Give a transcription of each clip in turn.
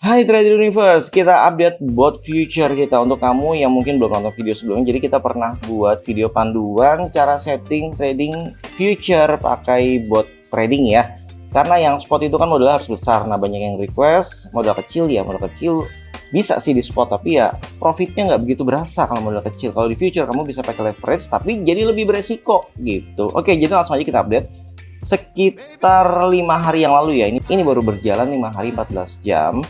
Hai Trader Universe, kita update bot future kita untuk kamu yang mungkin belum nonton video sebelumnya. Jadi kita pernah buat video panduan cara setting trading future pakai bot trading ya. Karena yang spot itu kan modal harus besar. Nah banyak yang request modal kecil ya, modal kecil bisa sih di spot tapi ya profitnya nggak begitu berasa kalau modal kecil. Kalau di future kamu bisa pakai leverage tapi jadi lebih beresiko gitu. Oke, jadi langsung aja kita update. Sekitar 5 hari yang lalu ya, ini baru berjalan 5 hari 14 jam.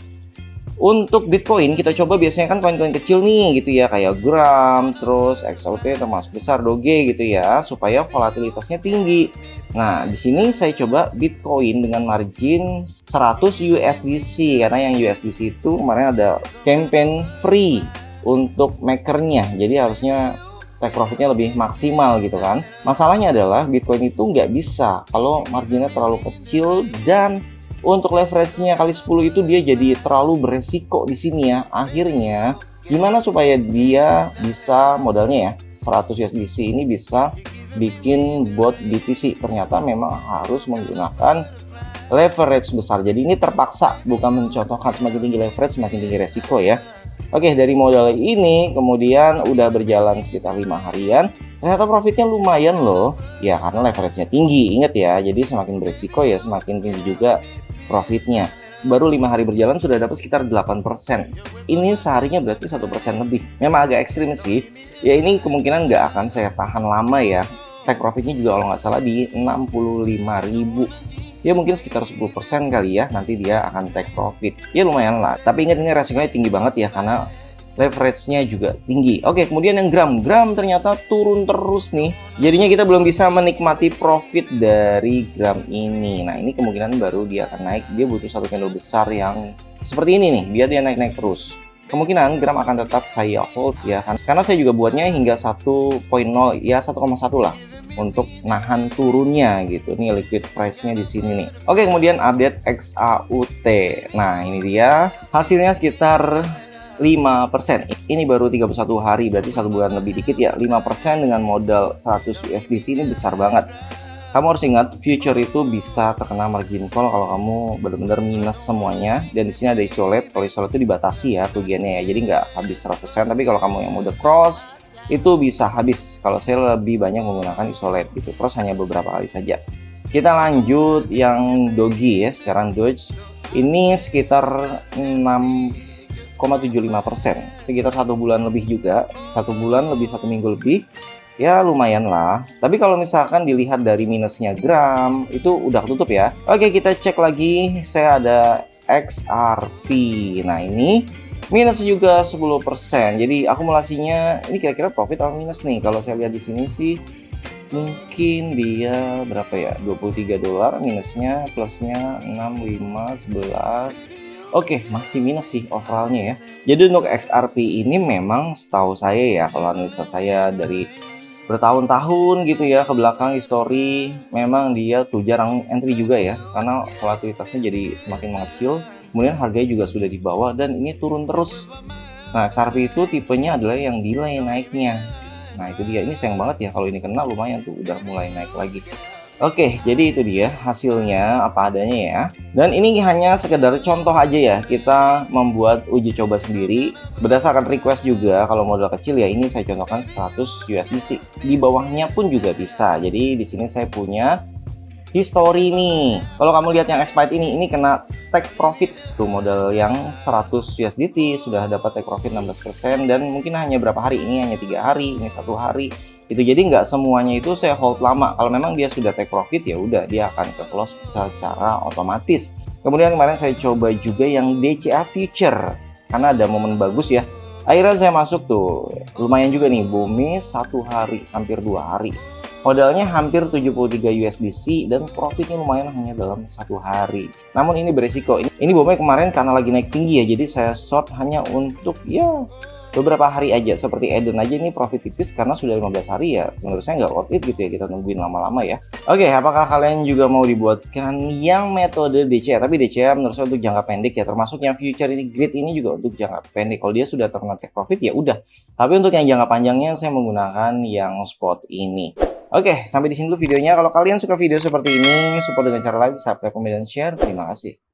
Untuk Bitcoin kita coba biasanya kan koin-koin kecil nih gitu ya, kayak Gram, terus XOT termasuk besar Doge gitu ya, supaya volatilitasnya tinggi. Nah, di sini saya coba Bitcoin dengan margin 100 USDC karena yang USDC itu kemarin ada campaign free untuk makernya. Jadi harusnya take profitnya lebih maksimal gitu kan. Masalahnya adalah Bitcoin itu nggak bisa kalau marginnya terlalu kecil dan untuk leverage-nya kali 10 itu dia jadi terlalu beresiko di sini ya. Akhirnya gimana supaya dia bisa modalnya ya 100 USDC ini bisa bikin bot BTC. Ternyata memang harus menggunakan leverage besar. Jadi ini terpaksa, bukan mencontohkan semakin tinggi leverage semakin tinggi resiko ya. Oke, dari modal ini kemudian udah berjalan sekitar 5 harian. Ternyata profitnya lumayan loh. Ya karena leverage-nya tinggi. Ingat ya, jadi semakin beresiko ya semakin tinggi juga profitnya. Baru 5 hari berjalan sudah dapat sekitar 8%. Ini seharinya berarti 1% lebih. Memang agak ekstrim sih. Ya ini kemungkinan nggak akan saya tahan lama ya. Take profitnya juga kalau nggak salah di 65.000. Ya mungkin sekitar 10% kali ya nanti dia akan take profit. Ya lumayan lah. Tapi ingat ini resikonya tinggi banget ya karena leverage-nya juga tinggi. Oke, kemudian yang gram ternyata turun terus nih. Jadinya kita belum bisa menikmati profit dari gram ini. Nah, ini kemungkinan baru dia akan naik. Dia butuh satu candle besar yang seperti ini nih, biar dia naik-naik terus. Kemungkinan gram akan tetap saya hold ya kan. Karena saya juga buatnya hingga 1.0 ya 1,1 lah untuk nahan turunnya gitu. Nih liquid price-nya di sini nih. Oke, kemudian update XAUT. Nah, ini dia hasilnya sekitar 5%. Ini baru 31 hari, berarti 1 bulan lebih dikit ya. 5% dengan modal 100 USDT ini besar banget. Kamu harus ingat, future itu bisa terkena margin call kalau kamu benar-benar minus semuanya. Dan di sini ada isolate. Kalau isolate itu dibatasi ya tujuannya ya. Jadi nggak habis 100%, tapi kalau kamu yang mode cross itu bisa habis. Kalau saya lebih banyak menggunakan isolate gitu. Cross hanya beberapa kali saja. Kita lanjut yang Doge ya. Sekarang Doge ini sekitar 6,75%, sekitar 1 bulan lebih juga, 1 bulan lebih 1 minggu lebih ya lumayan lah. Tapi kalau misalkan dilihat dari minusnya gram itu udah tutup ya. Oke, kita cek lagi. Saya ada XRP. Nah ini minus juga 10%. Jadi akumulasinya ini kira-kira profit atau minus nih. Kalau saya lihat di sini sih mungkin dia berapa ya, 23 dolar minusnya, plusnya 6, 5, 11. Oke, masih minus sih overallnya ya. Jadi untuk XRP ini memang setahu saya ya, kalau analisa saya dari bertahun-tahun gitu ya ke belakang history, memang dia tuh jarang entry juga ya, karena volatilitasnya jadi semakin mengecil. Kemudian harganya juga sudah di bawah dan ini turun terus. Nah, XRP itu tipenya adalah yang delay naiknya. Nah, itu dia. Ini sayang banget ya kalau ini kena, lumayan tuh udah mulai naik lagi. Oke, jadi itu dia hasilnya apa adanya ya. Dan ini hanya sekedar contoh aja ya. Kita membuat uji coba sendiri berdasarkan request juga. Kalau modal kecil ya ini saya contohkan 100 USDC. Di bawahnya pun juga bisa. Jadi di sini saya punya history nih. Kalau kamu lihat yang expired ini kena take profit tuh, modal yang 100 USDT sudah dapat take profit 16% dan mungkin hanya berapa hari, ini hanya 3 hari, ini 1 hari. Itu jadi nggak semuanya itu saya hold lama. Kalau memang dia sudah take profit ya udah dia akan ke close secara otomatis. Kemudian kemarin saya coba juga yang DCA future karena ada momen bagus ya. Akhirnya saya masuk tuh, lumayan juga nih, bumi 1 hari, hampir 2 hari. Modalnya hampir 73 USDC dan profitnya lumayan hanya dalam 1 hari. Namun ini beresiko. Ini bomnya kemarin karena lagi naik tinggi ya, jadi saya short hanya untuk ya beberapa hari aja. Seperti Eden aja ini profit tipis karena sudah 15 hari ya. Menurut saya nggak worth it gitu ya, kita nungguin lama-lama ya. Oke, apakah kalian juga mau dibuatkan yang metode DCA? Tapi DCA menurut saya untuk jangka pendek ya, termasuk yang future ini, grid ini juga untuk jangka pendek. Kalau dia sudah terkena take profit ya udah. Tapi untuk yang jangka panjangnya saya menggunakan yang spot ini. Oke, sampai di sini dulu videonya. Kalau kalian suka video seperti ini, support dengan cara like, subscribe, komen, dan share. Terima kasih.